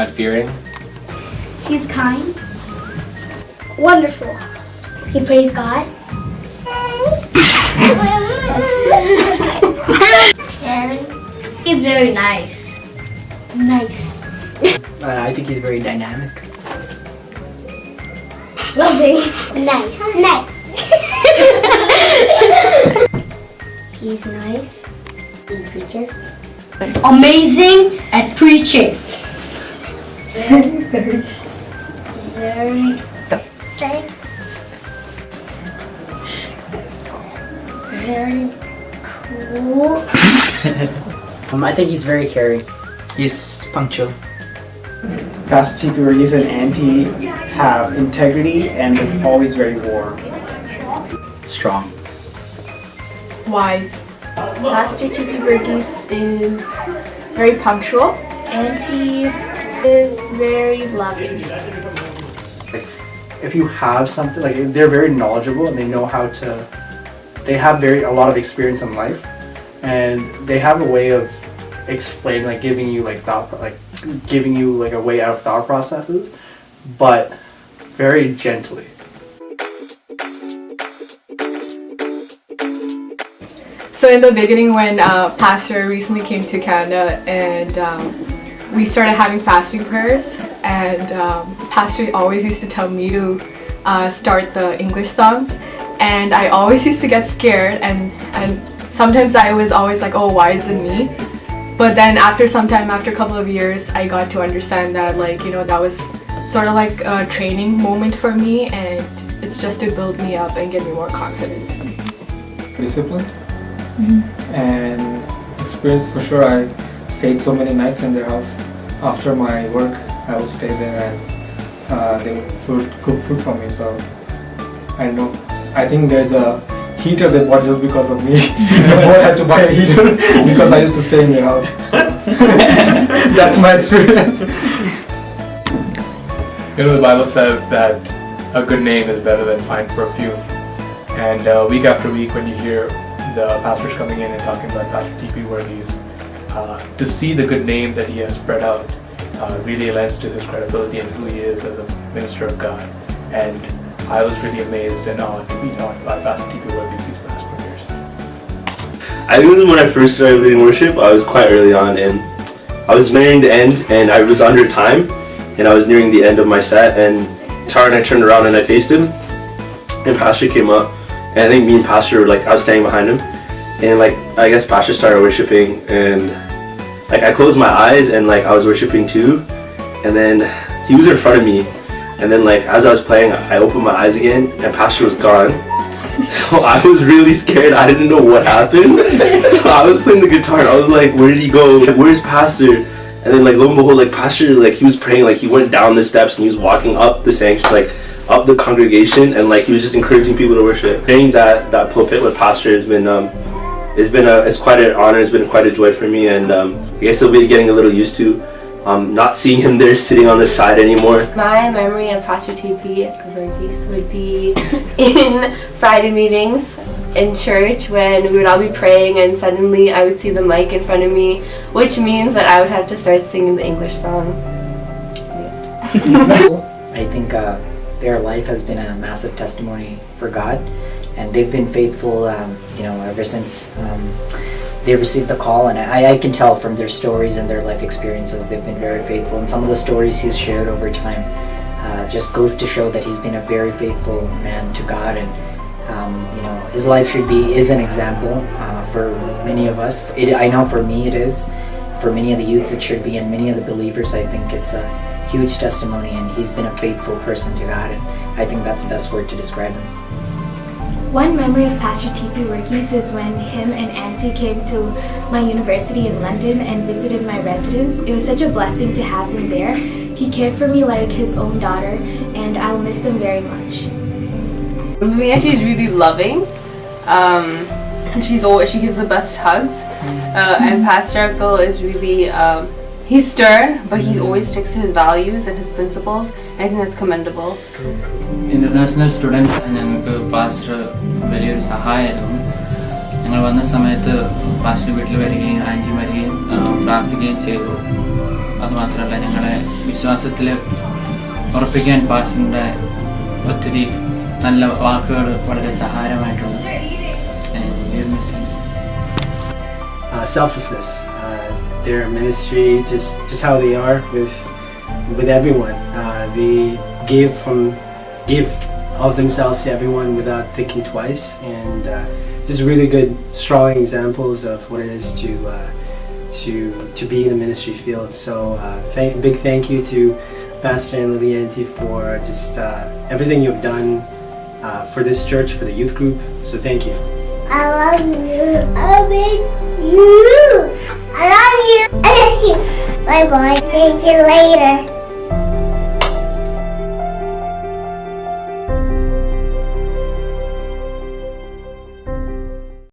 God-fearing. He's kind. Wonderful. He prays God. Caring. He's very nice. Nice. I think he's very dynamic. Loving. Nice. Nice. He's nice. He preaches. Amazing at preaching. Very straight. Very cool. I think he's very caring. He's punctual. Pastor T.P. Varghese and Auntie have integrity and they're always very warm. Strong. Wise. Pastor T.P. Varghese is very punctual. Auntie is very loving. If you have something, like they're very knowledgeable and they know how to, they have a lot of experience in life and they have a way of explaining, like giving you a way out of thought processes, but very gently. So in the beginning when Pastor recently came to Canada and we started having fasting prayers and Pastor always used to tell me to start the English songs and I always used to get scared and sometimes I was always like, oh, why is it me? But then after a couple of years, I got to understand that that was sort of like a training moment for me and it's just to build me up and get me more confident. Disciplined and experienced for sure. I stayed so many nights in their house. After my work, I would stay there and they would cook food for me. So I think there's a heater they bought just because of me. The boy had to buy a heater because I used to stay in their house. That's my experience. The Bible says that a good name is better than fine perfume. And week after week when you hear the pastors coming in and talking about Pastor T.P. Varghese, to see the good name that he has spread out really lends to his credibility and who he is as a minister of God. And I was really amazed and honored to be taught by Pastor T.P. Varghese these past 4 years. I think this is when I first started leading worship. I was quite early on and I was nearing the end and I was under time and I was nearing the end of my set and I turned around and I faced him and Pastor came up and I think me and Pastor I was standing behind him and I guess Pastor started worshiping and I closed my eyes and I was worshiping too and then he was in front of me. And then as I was playing, I opened my eyes again and Pastor was gone. So I was really scared. I didn't know what happened. So I was playing the guitar and I was like, where did he go? Where's Pastor? And then lo and behold, Pastor, he was praying, he went down the steps and he was walking up the sanctuary, up the congregation and he was just encouraging people to worship. Hearing that pulpit with Pastor has been, it's quite an honor, it's been quite a joy for me and I guess I'll be getting a little used to not seeing him there sitting on the side anymore. My memory of Pastor T.P. Varghese would be in Friday meetings in church when we would all be praying and suddenly I would see the mic in front of me, which means that I would have to start singing the English song. I think their life has been a massive testimony for God and they've been faithful ever since they received the call, and I can tell from their stories and their life experiences they've been very faithful, and some of the stories he's shared over time just goes to show that he's been a very faithful man to God, and his life is an example for many of us. I know for me it is, for many of the youths it should be, and many of the believers. I think it's a huge testimony, and he's been a faithful person to God, and I think that's the best word to describe him. One memory of Pastor T.P. Varghese is when him and Auntie came to my university in London and visited my residence. It was such a blessing to have them there. He cared for me like his own daughter, and I'll miss them very much. Auntie is really loving, and she gives the best hugs. And Pastor Uncle is really he's stern, but he always sticks to his values and his principles. And I think that's commendable. International students ഞങ്ങൾക്ക് pastor വലിയൊരു സഹായമായിരുന്നു. ഞങ്ങൾ വന്ന സമയത്ത് pastor വീട്ടിൽ വരികയും anti വരികയും പ്രാർത്ഥിക്കുകയും ചെയ്തു. അതുമാത്രമല്ല ഞങ്ങളെ വിശ്വാസത്തിൽ ഉറപ്പിക്കാൻ പാസ്റ്ററിൻ്റെ ഒത്തിരി നല്ല വാക്കുകൾ വളരെ സഹായമായിട്ടുണ്ട്. Selflessness, their ministry, just how they are with everyone. They give of themselves to everyone without thinking twice, and just really good, strong examples of what it is to be in the ministry field. So big thank you to Pastor and Lily Auntie for just everything you've done for this church, for the youth group. So thank you. I love you. I miss you. I love you. I miss you. Bye bye. See you later.